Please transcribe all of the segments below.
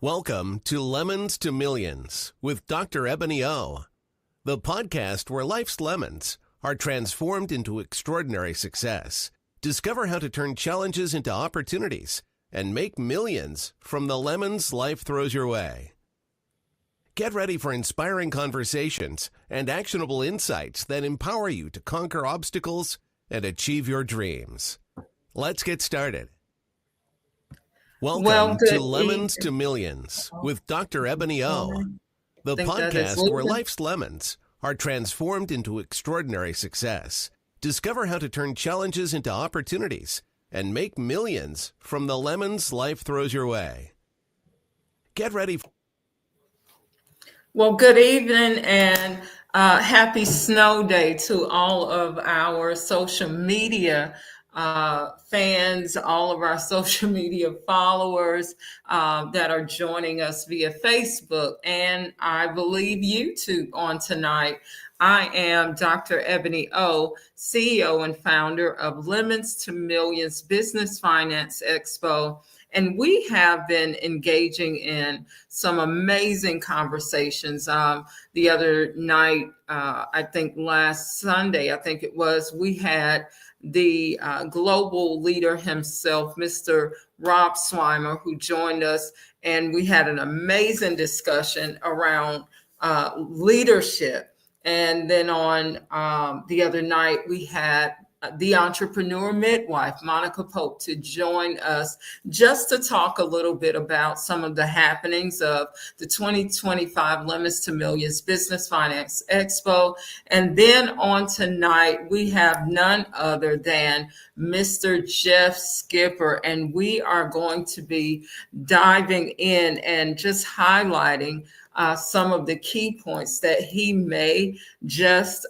Welcome to Lemons to Millions with Dr. Ebony O, the podcast where life's lemons are transformed into extraordinary success. Discover how to turn challenges into opportunities and make millions from the lemons life throws your way. Get ready for inspiring conversations and actionable insights that empower you to conquer obstacles and achieve your dreams. Let's get started. Welcome to Lemons to Millions with Dr. Ebony O, the podcast where life's lemons are transformed into extraordinary success. Discover how to turn challenges into opportunities and make millions from the lemons life throws your way. Get ready. Well, good evening and happy snow day to all of our social media fans, all of our social media followers that are joining us via Facebook and I believe YouTube on tonight. I am Dr. Ebony O, CEO and founder of Lemons to Millions Business Finance Expo. And we have been engaging in some amazing conversations. The other night, I think last Sunday, we had the global leader himself, Mr. Rob Swimer, who joined us. And we had an amazing discussion around leadership. And then on the other night, we had the entrepreneur midwife, Monica Pope, to join us just to talk a little bit about some of the happenings of the 2025 Lemons to Millions Business Finance Expo. And then on tonight, we have none other than Mr. Jeff Skipper, and we are going to be diving in and just highlighting some of the key points that he may just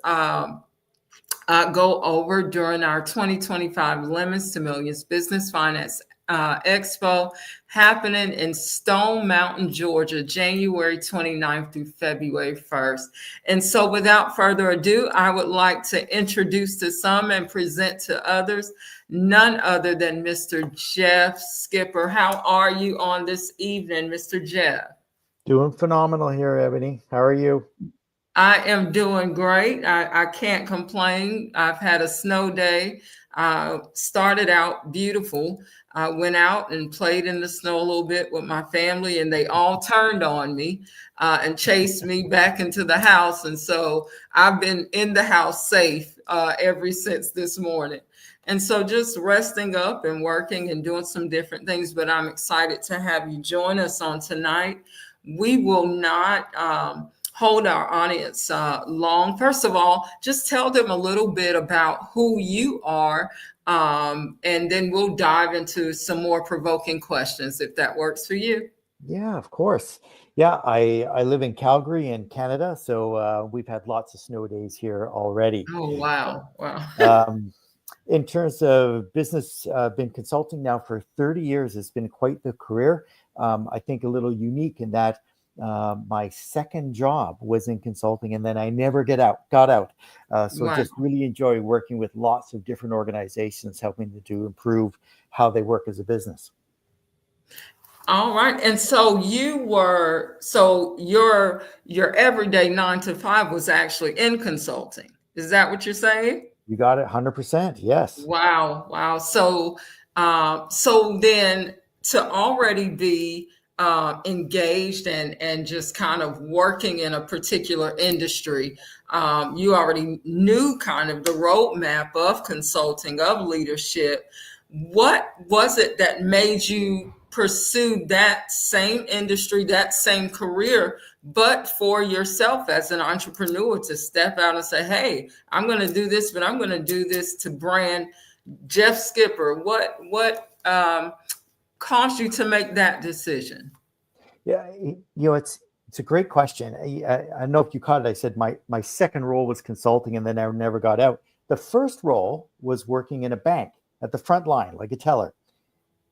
go over during our 2025 Lemons to Millions Business Finance Expo happening in Stone Mountain, Georgia, January 29th through February 1st. And so without further ado, I would like to introduce to some and present to others none other than Mr. Jeff Skipper. How are you on this evening, Mr. Jeff? Doing phenomenal here, Ebony. How are you? I am doing great. I can't complain. I've had a snow day. Started out beautiful. I went out and played in the snow a little bit with my family, and they all turned on me and chased me back into the house. And so I've been in the house safe ever since this morning. And so just resting up and working and doing some different things. But I'm excited to have you join us on tonight. We will not hold our audience long. First of all, just tell them a little bit about who you are, and then we'll dive into some more provoking questions if that works for you. Yeah, of course. Yeah, I live in Calgary in Canada, so we've had lots of snow days here already. Oh, wow. Wow. In terms of business, I've been consulting now for 30 years. It's been quite the career. I think a little unique in that my second job was in consulting, and then I never got out. So Wow. Just really enjoy working with lots of different organizations, helping to improve how they work as a business. All right. And so your everyday 9 to 5 was actually in consulting. Is that what you're saying? You got it 100%. Yes. Wow. Wow. So then to already be engaged and just kind of working in a particular industry, you already knew kind of the roadmap of consulting, of leadership. What was it that made you pursue that same industry, that same career, but for yourself as an entrepreneur to step out and say, hey, I'm going to do this, but I'm going to do this to brand Jeff Skipper? What caused you to make that decision? Yeah, it's a great question. I don't know if you caught it. I said my second role was consulting, and then I never got out. The first role was working in a bank at the front line, like a teller.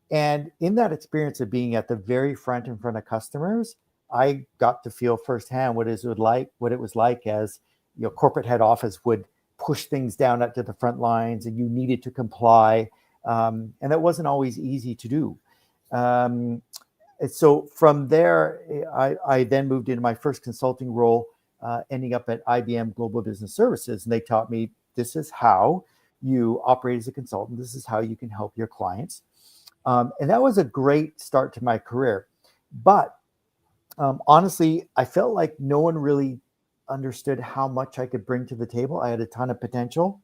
And in that experience of being at the very front in front of customers, I got to feel firsthand what it was like as corporate head office would push things down to the front lines, and you needed to comply, and that wasn't always easy to do. And so from there, I then moved into my first consulting role, ending up at IBM Global Business Services. And they taught me this is how you operate as a consultant. This is how you can help your clients. And that was a great start to my career. But honestly, I felt like no one really understood how much I could bring to the table. I had a ton of potential,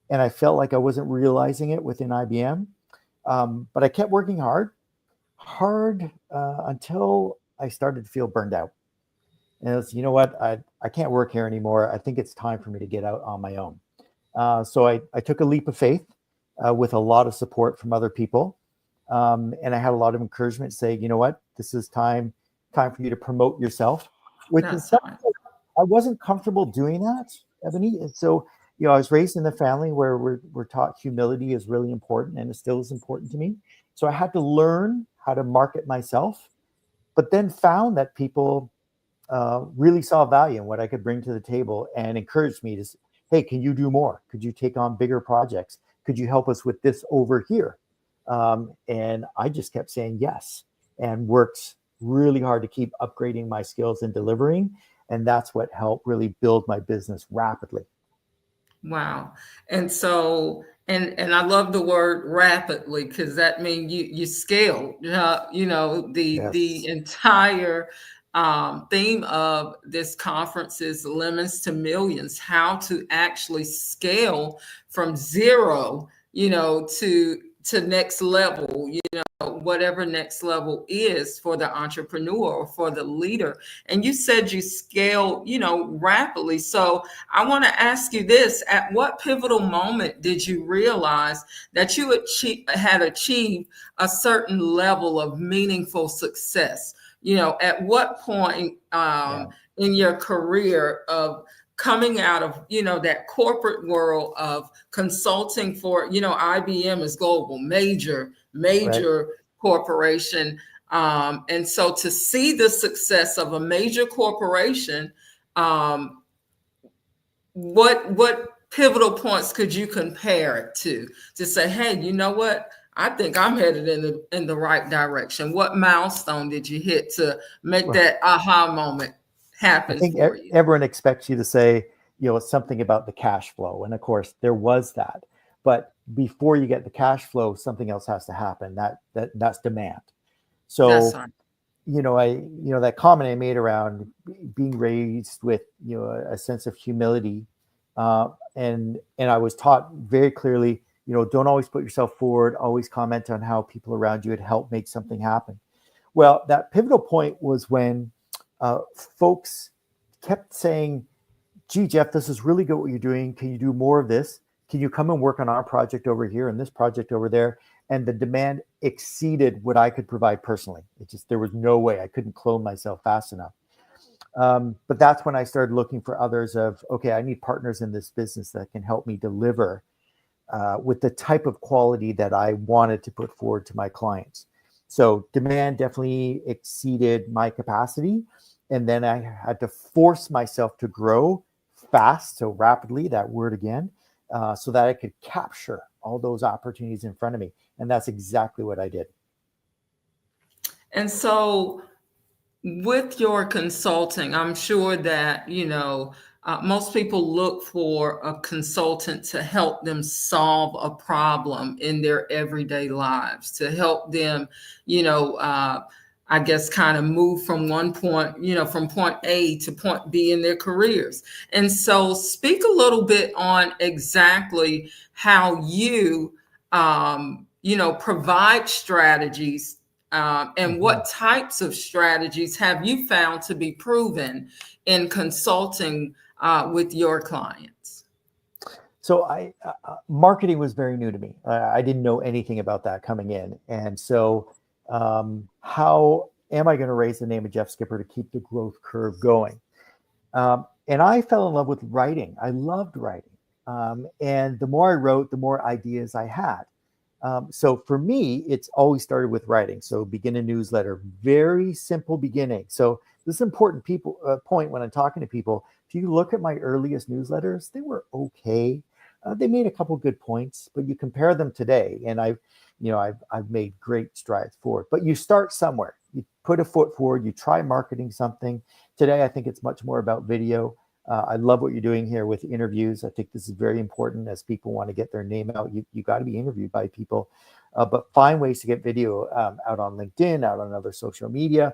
and I felt like I wasn't realizing it within IBM. But I kept working hard until I started to feel burned out. And it's, you know what, I can't work here anymore. I think it's time for me to get out on my own. So I took a leap of faith with a lot of support from other people. And I had a lot of encouragement to say, you know what, this is time for you to promote yourself, which is something I wasn't comfortable doing that, Ebony. And so, I was raised in a family where we're taught humility is really important, and it still is important to me. So I had to learn how to market myself, but then found that people really saw value in what I could bring to the table and encouraged me to say, hey, can you do more? Could you take on bigger projects? Could you help us with this over here? And I just kept saying yes, and worked really hard to keep upgrading my skills and delivering. And that's what helped really build my business rapidly. Wow. And so, and I love the word rapidly, because that means you scale, the entire theme of this conference is Lemons to Millions, how to actually scale from zero, to next level, whatever next level is for the entrepreneur or for the leader. And you said you scale, rapidly. So I want to ask you this: at what pivotal moment did you realize that you had achieved a certain level of meaningful success? At what point in your career of coming out of, that corporate world of consulting for, IBM is global, major right. corporation. And so to see the success of a major corporation, what pivotal points could you compare it to say, hey, you know what? I think I'm headed in the right direction. What milestone did you hit to make that aha moment happen? I think for you? Everyone expects you to say, it's something about the cash flow. And of course there was that, but before you get the cash flow, something else has to happen. That's demand. So, that comment I made around being raised with, a sense of humility, and I was taught very clearly, don't always put yourself forward, always comment on how people around you had helped make something happen. Well, that pivotal point was when folks kept saying, gee, Jeff, this is really good what you're doing. Can you do more of this? Can you come and work on our project over here and this project over there? And the demand exceeded what I could provide personally. There was no way. I couldn't clone myself fast enough. But that's when I started looking for others of, okay, I need partners in this business that can help me deliver with the type of quality that I wanted to put forward to my clients. So demand definitely exceeded my capacity. And then I had to force myself to grow fast, so rapidly, that word again, so that I could capture all those opportunities in front of me. And that's exactly what I did. And so with your consulting, I'm sure that, most people look for a consultant to help them solve a problem in their everyday lives, to help them, I guess, kind of move from one point, from point A to point B in their careers. And so speak a little bit on exactly how you, provide strategies, and what types of strategies have you found to be proven in consulting with your clients? So marketing was very new to me. I didn't know anything about that coming in. And so how am I going to raise the name of Jeff Skipper to keep the growth curve going? And I fell in love with writing. I loved writing. And the more I wrote, the more ideas I had. So for me, it's always started with writing. So begin a newsletter, very simple beginning. So this is an important point when I'm talking to people. If you look at my earliest newsletters, they were okay. They made a couple good points, but you compare them today, and I've made great strides forward. But you start somewhere. you put a foot forward, you try marketing something. Today, I think it's much more about video. I love what you're doing here with interviews. I think this is very important as people want to get their name out. You got to be interviewed by people, but find ways to get video out on LinkedIn, out on other social media,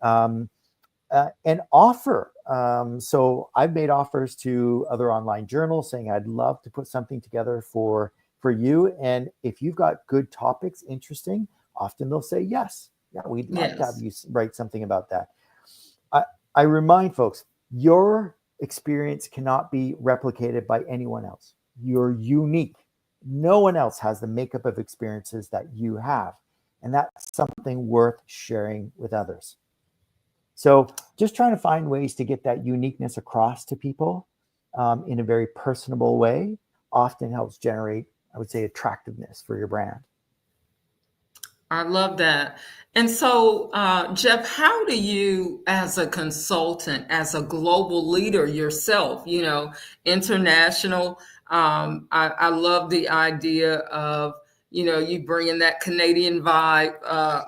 and offer. So I've made offers to other online journals saying I'd love to put something together for you. And if you've got good topics, interesting, often they'll say yes. Yeah, we'd love to have you write something about that. I remind folks, your experience cannot be replicated by anyone else. You're unique. No one else has the makeup of experiences that you have. And that's something worth sharing with others. So just trying to find ways to get that uniqueness across to people in a very personable way often helps generate, I would say, attractiveness for your brand. I love that. And so, Jeff, how do you, as a consultant, as a global leader yourself, international, I love the idea of, you bringing that Canadian vibe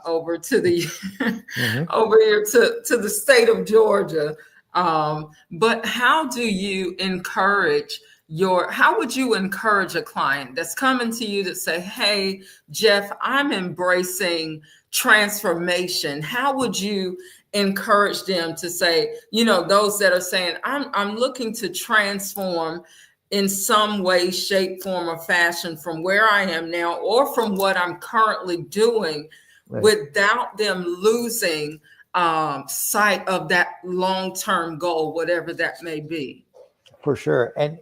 over to the over here to the state of Georgia. But how do you encourage how would you encourage a client that's coming to you to say, hey, Jeff, I'm embracing transformation? How would you encourage them to say, those that are saying, I'm looking to transform in some way, shape, form, or fashion from where I am now or from what I'm currently doing, right, without them losing sight of that long-term goal, whatever that may be? For sure. And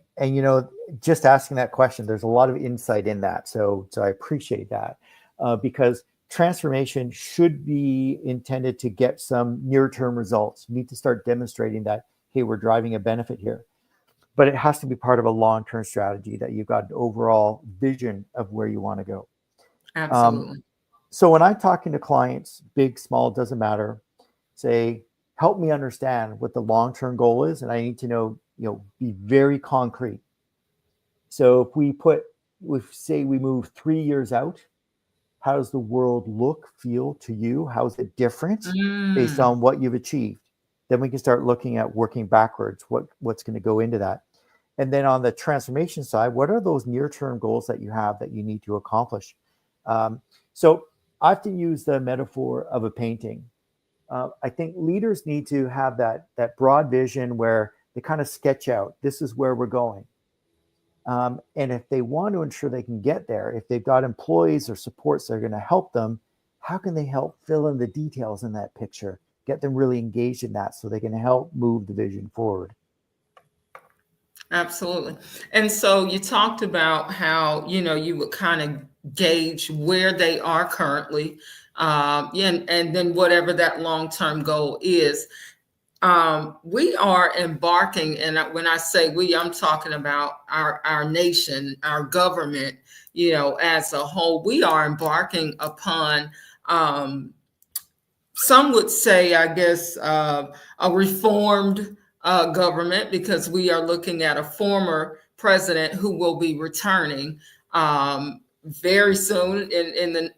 just asking that question, there's a lot of insight in that. So I appreciate that because transformation should be intended to get some near-term results. You need to start demonstrating that, hey, we're driving a benefit here. But it has to be part of a long-term strategy, that you've got an overall vision of where you want to go. Absolutely. So when I'm talking to clients, big, small, doesn't matter, say, help me understand what the long-term goal is. And I need to know, be very concrete. So if we say we move 3 years out, how does the world look, feel to you? How is it different based on what you've achieved? Then we can start looking at working backwards, what's going to go into that. And then on the transformation side, what are those near-term goals that you have that you need to accomplish? So I have to use the metaphor of a painting. I think leaders need to have that broad vision where they kind of sketch out, this is where we're going. And if they want to ensure they can get there, if they've got employees or supports that are going to help them, how can they help fill in the details in that picture, get them really engaged in that so they can help move the vision forward? Absolutely. And so you talked about how, you would kind of gauge where they are currently, and then whatever that long-term goal is. We are embarking, and when I say we, I'm talking about our nation, our government, as a whole. We are embarking upon, some would say, I guess, a reformed government, because we are looking at a former president who will be returning very soon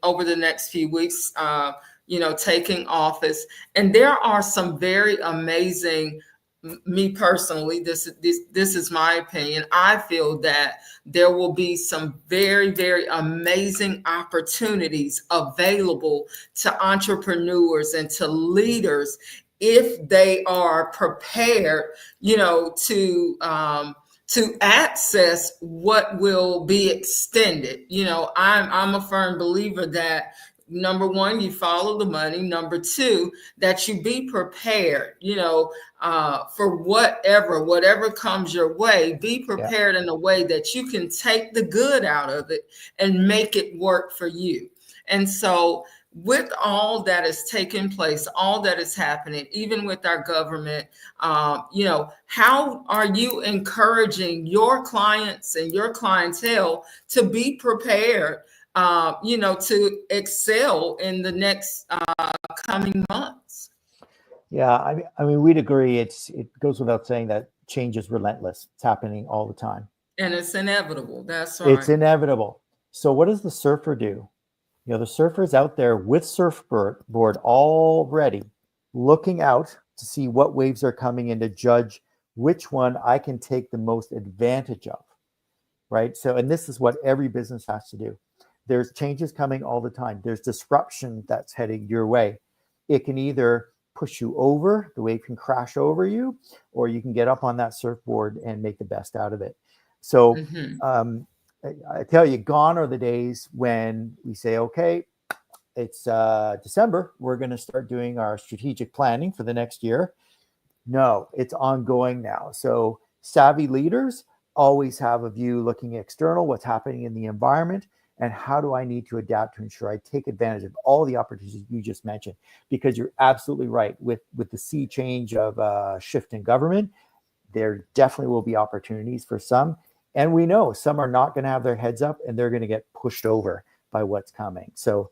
over the next few weeks. Taking office. And there are some very amazing, me personally, this is my opinion, I feel that there will be some very, very amazing opportunities available to entrepreneurs and to leaders if they are prepared, to access what will be extended. I'm a firm believer that, number one, you follow the money. Number two, that you be prepared, for whatever comes your way. Be prepared in a way that you can take the good out of it and make it work for you. And so with all that is taking place, all that is happening, even with our government, how are you encouraging your clients and your clientele to be prepared, to excel in the next coming months? Yeah, I mean, we'd agree. It goes without saying that change is relentless. It's happening all the time. And it's inevitable. That's right. It's inevitable. So what does the surfer do? The surfer's out there with surfboard already, looking out to see what waves are coming in to judge which one I can take the most advantage of, right? So, and this is what every business has to do. There's changes coming all the time. There's disruption that's heading your way. It can either push you over, the wave can crash over you, or you can get up on that surfboard and make the best out of it. So, I tell you, gone are the days when we say, okay, it's December, we're going to start doing our strategic planning for the next year. No, it's ongoing now. So savvy leaders always have a view looking external, what's happening in the environment, and how do I need to adapt to ensure I take advantage of all the opportunities you just mentioned? Because you're absolutely right. With the sea change of shift in government, there definitely will be opportunities for some. And we know some are not going to have their heads up and they're going to get pushed over by what's coming. So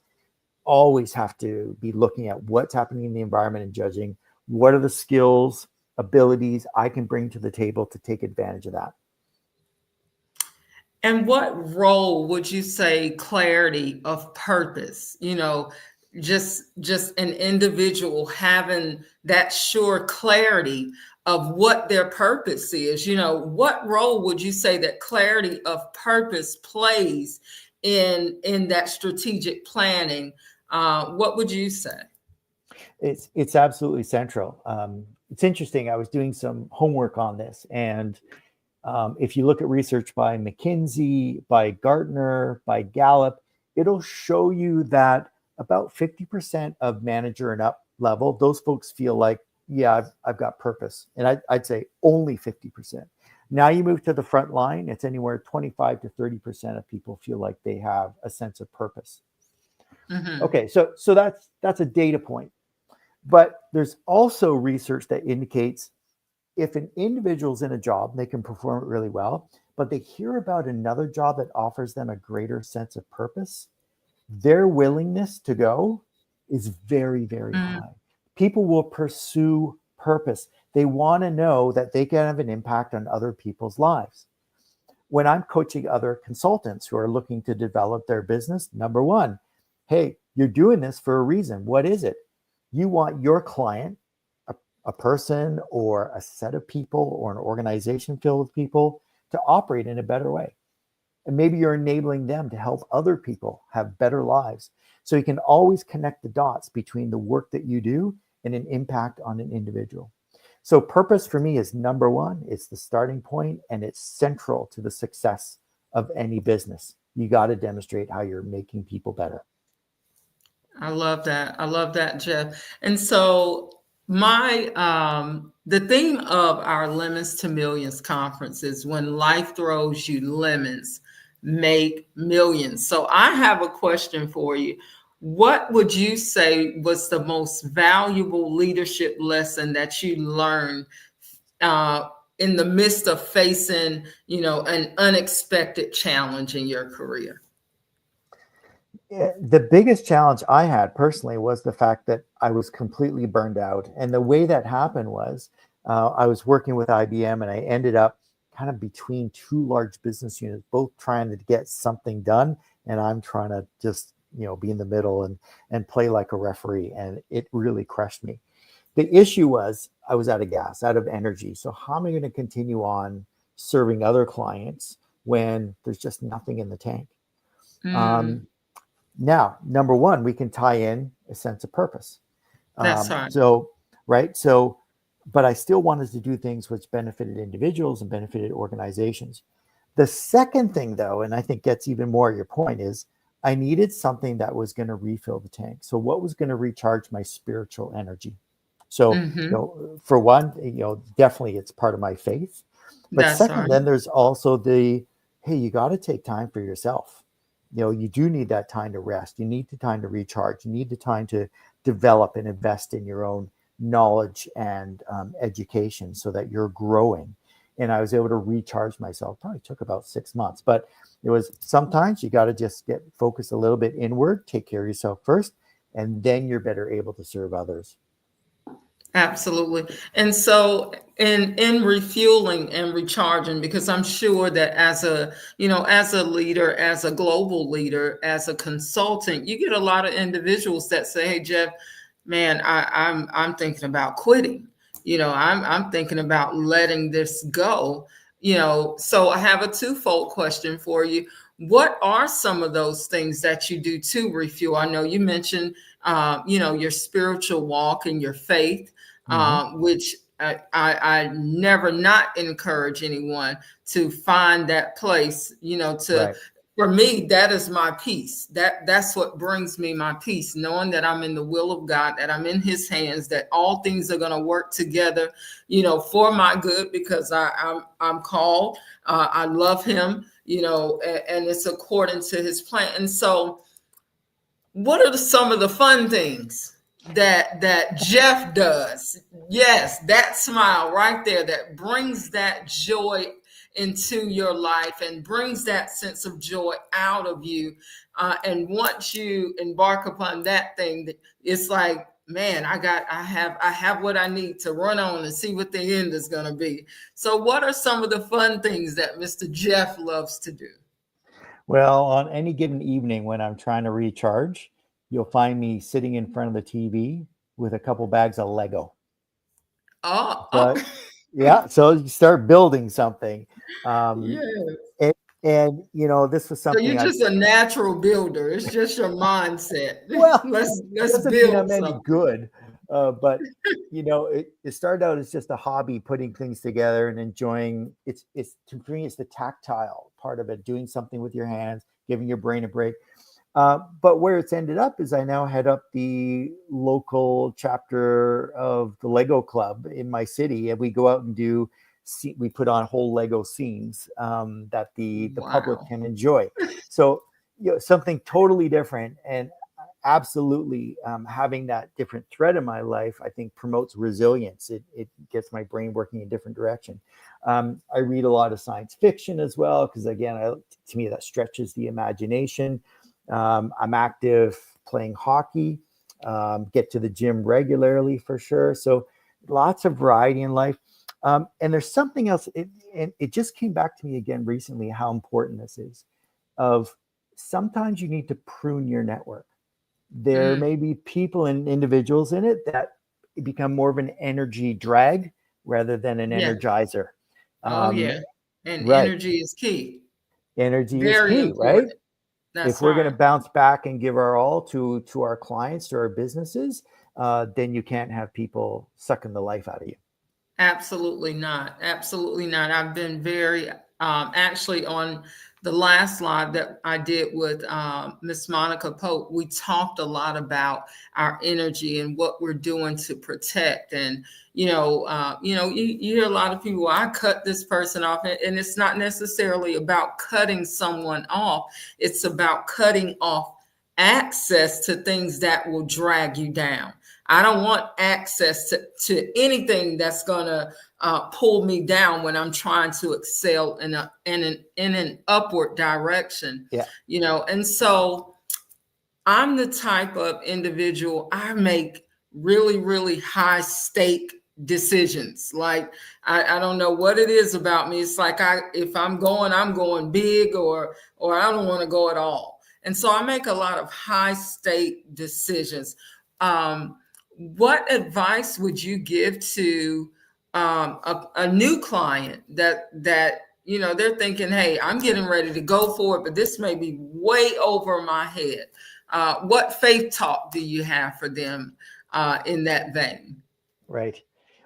always have to be looking at what's happening in the environment and judging what are the skills, abilities I can bring to the table to take advantage of that. And what role would you say clarity of purpose, just an individual having that sure clarity of what their purpose is, what role would you say that clarity of purpose plays in that strategic planning? What would you say? It's absolutely central. It's interesting. I was doing some homework on this, and if you look at research by McKinsey, by Gartner, by Gallup, it'll show you that about 50% of manager and up level, those folks feel like, yeah, I've got purpose. And I'd say only 50%. Now you move to the front line, it's anywhere 25 to 30% of people feel like they have a sense of purpose. Okay, so that's a data point. But there's also research that indicates if an individual's in a job, they can perform it really well, but they hear about another job that offers them a greater sense of purpose, their willingness to go is very, very high. People will pursue purpose. They want to know that they can have an impact on other people's lives. When I'm coaching other consultants who are looking to develop their business, number one, hey, you're doing this for a reason. What is it? You want your client, a person or a set of people or an organization filled with people, to operate in a better way. And maybe you're enabling them to help other people have better lives. So you can always connect the dots between the work that you do and an impact on an individual. So purpose for me is number one. It's the starting point, and it's central to the success of any business. You got to demonstrate how you're making people better. I love that. I love that, Jeff. And so the theme of our Lemons to Millions conference is when life throws you lemons, make millions. So I have a question for you. What would you say was the most valuable leadership lesson that you learned in the midst of facing, an unexpected challenge in your career? The biggest challenge I had personally was the fact that I was completely burned out. And the way that happened was I was working with IBM, and I ended up kind of between two large business units, both trying to get something done. And I'm trying to just, be in the middle and play like a referee. And it really crushed me. The issue was I was out of gas, out of energy. So how am I going to continue on serving other clients when there's just nothing in the tank? Now, number one, we can tie in a sense of purpose. That's right. So, but I still wanted to do things which benefited individuals and benefited organizations. The second thing, though, and I think gets even more your point, is I needed something that was going to refill the tank. So what was going to recharge my spiritual energy? So, for one, definitely it's part of my faith. But That's second, right. then there's also hey, you got to take time for yourself. You do need that time to rest. You need the time to recharge. You need the time to develop and invest in your own knowledge and education so that you're growing. And I was able to recharge myself. Probably took about 6 months, but it was sometimes you got to just get focused a little bit inward, take care of yourself first, and then you're better able to serve others. Absolutely. And so in refueling and recharging, because I'm sure that as a leader, as a global leader, as a consultant, you get a lot of individuals that say, "Hey, Jeff, man, I'm thinking about quitting. I'm thinking about letting this go." So I have a twofold question for you. What are some of those things that you do to refuel? I know you mentioned your spiritual walk and your faith, Mhm. which I never not encourage anyone to find that place. Right. For me, that is my peace. That's what brings me my peace, knowing that I'm in the will of God, that I'm in His hands, that all things are going to work together, for my good, because I'm called. I love Him, and it's according to His plan. And so, what are some of the fun things that Jeff does? Yes, that smile right there that brings that joy into your life and brings that sense of joy out of you. And once you embark upon that thing, it's like, man, I have what I need to run on and see what the end is going to be. So, what are some of the fun things that Mr. Jeff loves to do? Well, on any given evening when I'm trying to recharge, you'll find me sitting in front of the TV with a couple bags of Lego. Oh, So oh. yeah, so you start building something. Um, Yeah. and, this was So you're something just a natural builder. It's just your mindset. well, Let's doesn't mean build I'm any something. good, but it started out as just a hobby, putting things together and enjoying. It's to me, it's the tactile part of it, doing something with your hands, giving your brain a break. But where it's ended up is I now head up the local chapter of the Lego Club in my city, and we go out and we put on whole Lego scenes that the public Wow. can enjoy. So something totally different, and absolutely having that different thread in my life, I think promotes resilience. It gets my brain working in a different direction. I read a lot of science fiction as well because again, to me that stretches the imagination. I'm active playing hockey, get to the gym regularly for sure. So lots of variety in life. And there's something else, and it just came back to me again recently how important this is. Of sometimes you need to prune your network. There Mm, may be people and individuals in it that become more of an energy drag rather than an yeah. energizer. Oh, Um, yeah. And right. energy is key. Energy is Very key, right? important. If That's we're going to right. bounce back and give our all to our clients, to our businesses, then you can't have people sucking the life out of you. Absolutely not. Absolutely not. I've been very actually on the last live that I did with Miss Monica Pope. We talked a lot about our energy and what we're doing to protect. And you hear a lot of people. I cut this person off, and it's not necessarily about cutting someone off. It's about cutting off access to things that will drag you down. I don't want access to anything that's gonna pull me down when I'm trying to excel in an upward direction. Yeah. And so I'm the type of individual, I make really, really high stake decisions. Like I don't know what it is about me. It's like if I'm going big, or I don't want to go at all. And so I make a lot of high stake decisions. What advice would you give to a new client that they're thinking, hey, I'm getting ready to go for it, but this may be way over my head? What faith talk do you have for them in that vein? Right.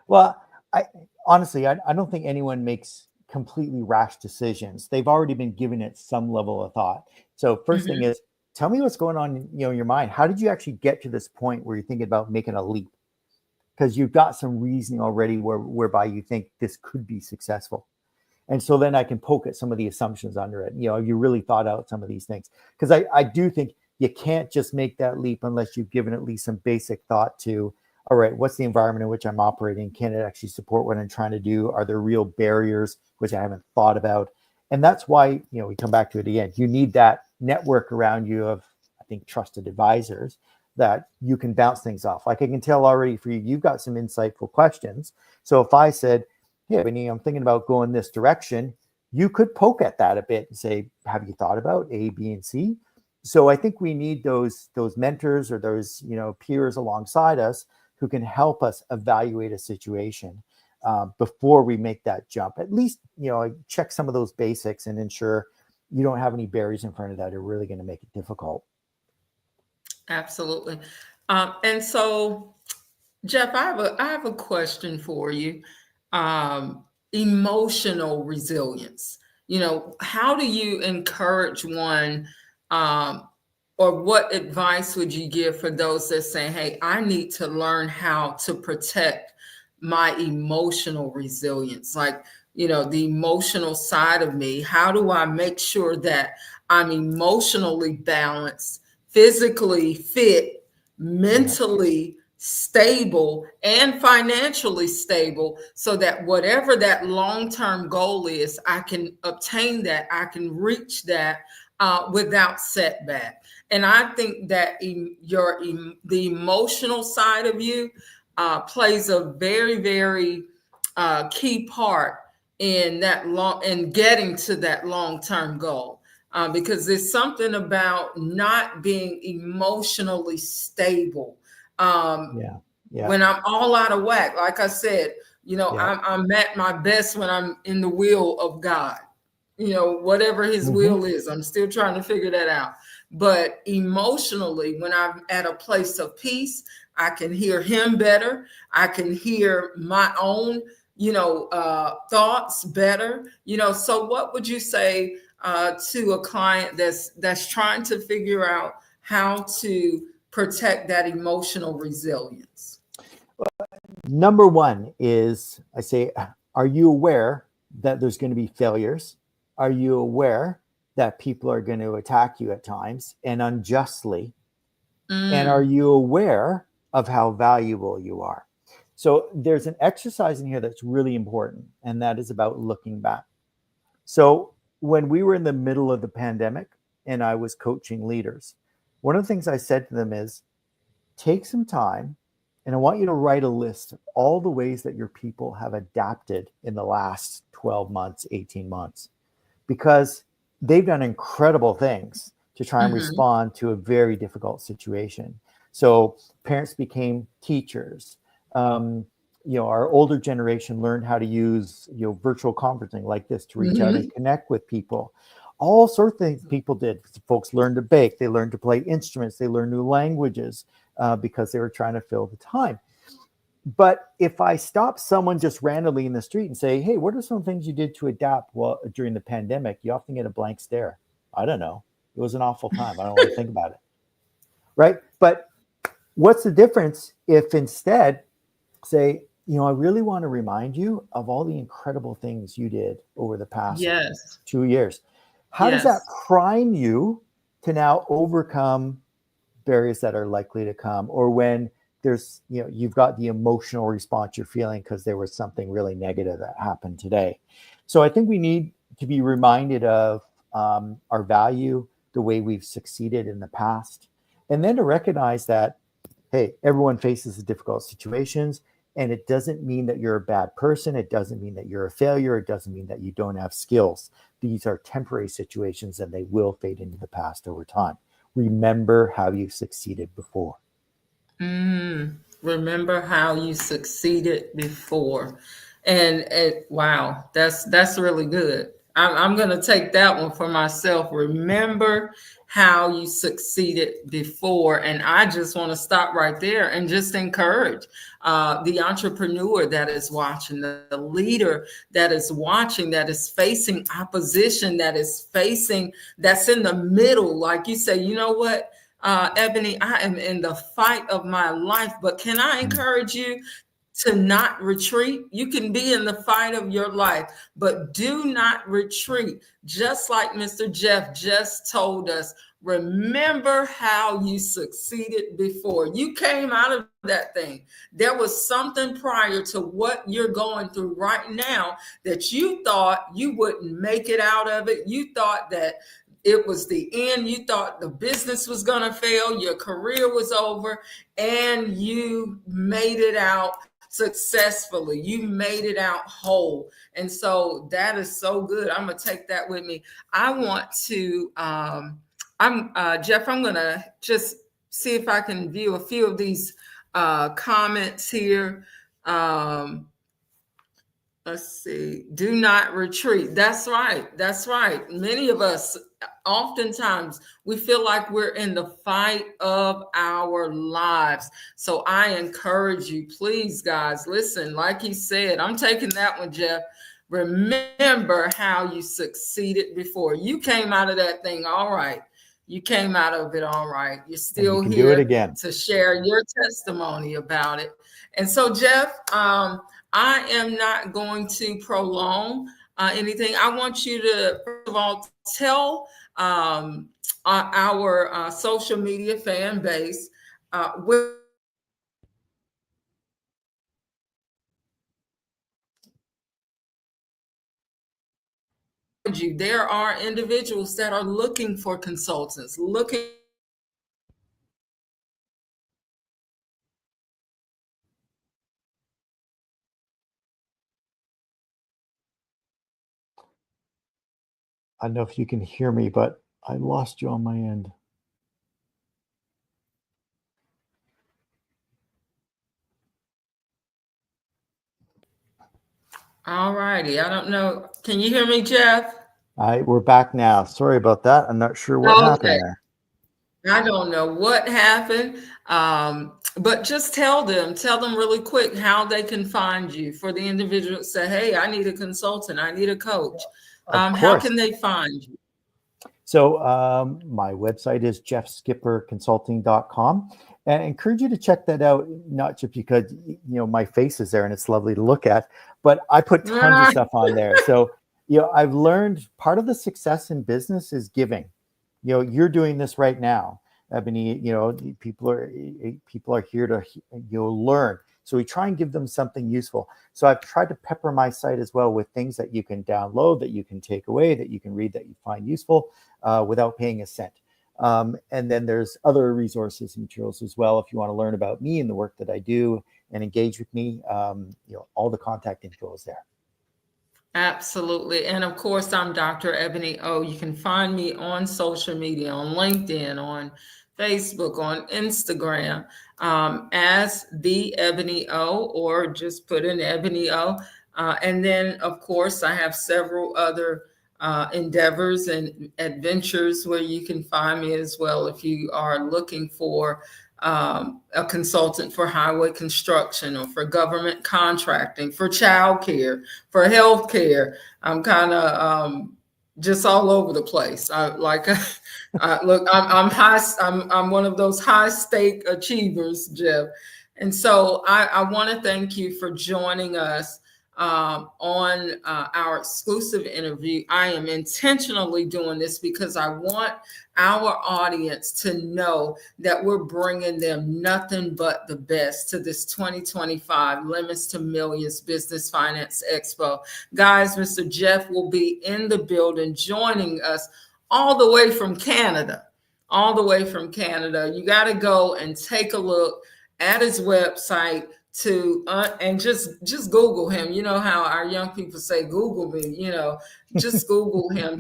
Well, I honestly, I don't think anyone makes completely rash decisions. They've already been given it some level of thought. So first thing Mhm. is, tell me what's going on, in your mind. How did you actually get to this point where you're thinking about making a leap? Because you've got some reasoning already whereby you think this could be successful. And so then I can poke at some of the assumptions under it. You really thought out some of these things. Because I do think you can't just make that leap unless you've given at least some basic thought to, all right, what's the environment in which I'm operating? Can it actually support what I'm trying to do? Are there real barriers which I haven't thought about? And that's why, we come back to it again. You need that network around you of, I think, trusted advisors that you can bounce things off. Like I can tell already for you, you've got some insightful questions. So if I said, hey, Vinny, I'm thinking about going this direction, you could poke at that a bit and say, have you thought about A, B, and C? So I think we need those mentors or those, peers alongside us who can help us evaluate a situation before we make that jump. At least, check some of those basics and ensure you don't have any barriers in front of that are really going to make it difficult. Absolutely. And so, Jeff, I have a question for you. Emotional resilience. How do you encourage one, or what advice would you give for those that say, hey, I need to learn how to protect my emotional resilience? Like, the emotional side of me. How do I make sure that I'm emotionally balanced, physically fit, mentally stable, and financially stable, so that whatever that long-term goal is, I can obtain that, I can reach that without setback. And I think that the emotional side of you plays a very, very key part in getting to that long-term goal. Because there's something about not being emotionally stable. When I'm all out of whack, like I said, I'm at my best when I'm in the will of God, whatever his will is. I'm still trying to figure that out. But emotionally, when I'm at a place of peace, I can hear him better. I can hear my own, thoughts better. So what would you say to a client that's trying to figure out how to protect that emotional resilience? Number one is, I say, are you aware that there's going to be failures? Are you aware that people are going to attack you at times and unjustly? And are you aware of how valuable you are? So there's an exercise in here that's really important, and that is about looking back. So when we were in the middle of the pandemic and I was coaching leaders, one of the things I said to them is, take some time and I want you to write a list of all the ways that your people have adapted in the last 12 months, 18 months, because they've done incredible things to try and respond to a very difficult situation. So parents became teachers. Our older generation learned how to use, virtual conferencing like this to reach out and connect with people. All sorts of things people did. Folks learned to bake. They learned to play instruments. They learned new languages because they were trying to fill the time. But if I stop someone just randomly in the street and say, hey, what are some things you did to adapt during the pandemic? You often get a blank stare. I don't know. It was an awful time. I don't want to think about it. Right? But what's the difference if instead say, I really want to remind you of all the incredible things you did over the past 2 years. How does that prime you to now overcome barriers that are likely to come, or when there's, you've got the emotional response you're feeling because there was something really negative that happened today? So I think we need to be reminded of our value, the way we've succeeded in the past, and then to recognize that, hey, everyone faces difficult situations. And it doesn't mean that you're a bad person. It doesn't mean that you're a failure. It doesn't mean that you don't have skills. These are temporary situations and they will fade into the past over time. Remember how you succeeded before. Remember how you succeeded before. And wow, that's really good. I'm going to take that one for myself. Remember how you succeeded before. And I just want to stop right there and just encourage the entrepreneur that is watching, the leader that is watching, that is facing opposition, that's in the middle. Like you say, you know what, Ebony, I am in the fight of my life, but can I encourage you to not retreat? You can be in the fight of your life, but do not retreat. Just like Mr. Jeff just told us, remember how you succeeded before. You came out of that thing. There was something prior to what you're going through right now that you thought you wouldn't make it out of it. You thought that it was the end. You thought the business was going to fail, your career was over, and you made it out successfully. You made it out whole. And so that is so good. I'm going to take that with me. I want to, Jeff, I'm going to just see if I can view a few of these comments here. Let's see. Do not retreat. That's right. That's right. Many of us, oftentimes, we feel like we're in the fight of our lives. So I encourage you, please, guys, listen, like he said, I'm taking that one, Jeff. Remember how you succeeded before. You came out of that thing all right. You came out of it all right. You're still you here do it again to share your testimony about it. And so, Jeff, I am not going to prolong anything. I want you to, first of all, tell our social media fan base where there are individuals that are looking for consultants, looking. I don't know if you can hear me, but I lost you on my end. All righty. I don't know. Can you hear me, Jeff? We're back now. Sorry about that. I'm not sure what happened there. I don't know what happened, but just tell them really quick how they can find you. For the individual that say, hey, I need a consultant, I need a coach. How can they find you? So my website is jeffskipperconsulting.com. And I encourage you to check that out, not just because, you know, my face is there and it's lovely to look at, but I put tons of stuff on there. So, you know, I've learned part of the success in business is giving. You know, you're doing this right now. Ebony, you know, people are here to, you know, learn. So we try and give them something useful. So I've tried to pepper my site as well with things that you can download, that you can take away, that you can read, that you find useful without paying a cent. And then there's other resources and materials as well. If you want to learn about me and the work that I do and engage with me, you know, all the contact info is there. Absolutely. And of course, I'm Dr. Ebony O. You can find me on social media, on LinkedIn, on Facebook, on Instagram, as the Ebony O, or just put in Ebony O. And then, of course, I have several other endeavors and adventures where you can find me as well if you are looking for a consultant for highway construction or for government contracting, for childcare, for healthcare. I'm kind of just all over the place. Look, I'm one of those high stake achievers, Jeff. And so I want to thank you for joining us on our exclusive interview. I am intentionally doing this because I want our audience to know that we're bringing them nothing but the best to this 2025 Lemons to Millions Business Finance Expo. Guys, Mr. Jeff will be in the building joining us all the way from Canada. You got to go and take a look at his website and just Google him. You know how our young people say, Google me, you know, just Google him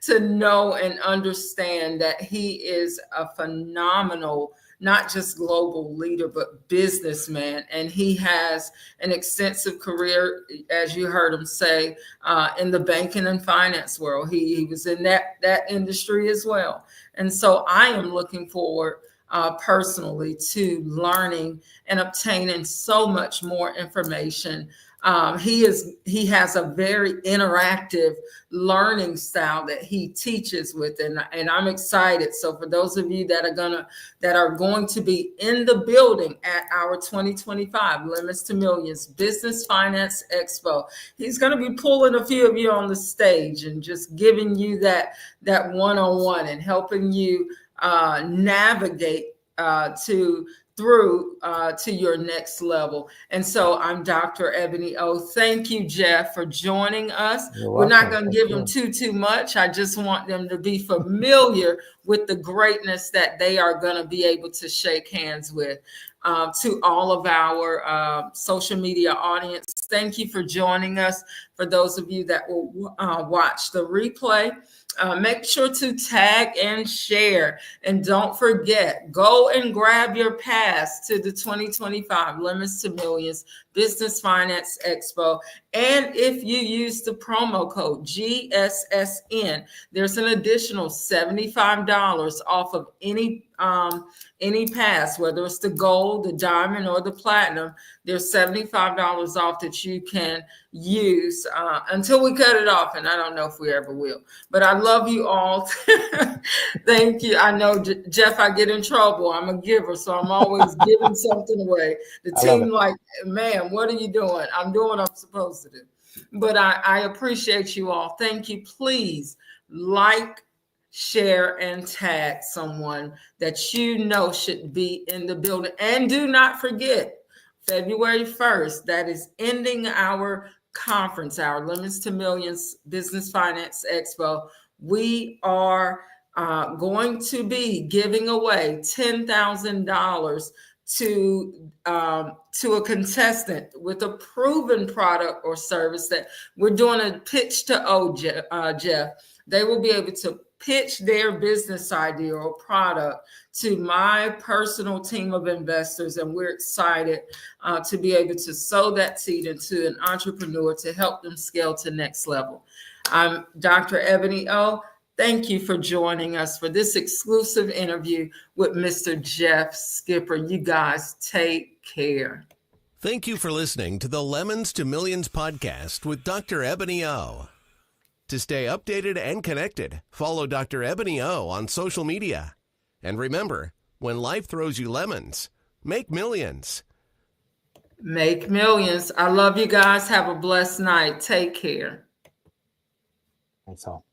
to know and understand that he is a phenomenal, not just global leader, but businessman. And he has an extensive career, as you heard him say, in the banking and finance world. He was in that industry as well. And so I am looking forward personally to learning and obtaining so much more information. He has a very interactive learning style that he teaches with, and I'm excited. So for those of you that are going to be in the building at our 2025 Lemons to Millions Business Finance Expo, he's going to be pulling a few of you on the stage and just giving you that one-on-one and helping you navigate to through to your next level. And so I'm Dr. Ebony O. Thank you, Jeff, for joining us. You're We're not welcome. going to give them too much. I just want them to be familiar with the greatness that they are going to be able to shake hands with. To all of our social media audience, thank you for joining us. For those of you that will watch the replay, make sure to tag and share. And don't forget, go and grab your pass to the 2025 Lemons to Millions Business Finance Expo. And if you use the promo code GSSN, there's an additional $75 off of any pass, whether it's the gold, the diamond, or the platinum. There's $75 off that you can use until we cut it off, and I don't know if we ever will. But I love you all. Thank you. I know, Jeff, I get in trouble. I'm a giver, so I'm always giving something away. The team like, man, what are you doing? I'm doing what I'm supposed to do. But I appreciate you all. Thank you. Please like, share, and tag someone that you know should be in the building. And do not forget, February 1st, that is ending our conference, our Lemons to Millions Business Finance Expo. We are going to be giving away $10,000 to a contestant with a proven product or service that we're doing a pitch to Jeff. They will be able to pitch their business idea or product to my personal team of investors. And we're excited to be able to sow that seed into an entrepreneur to help them scale to next level. I'm Dr. Ebony O. Thank you for joining us for this exclusive interview with Mr. Jeff Skipper. You guys take care. Thank you for listening to the Lemons to Millions podcast with Dr. Ebony O. To stay updated and connected, follow Dr. Ebony O on social media. And remember, when life throws you lemons, make millions. Make millions. I love you guys. Have a blessed night. Take care. That's all.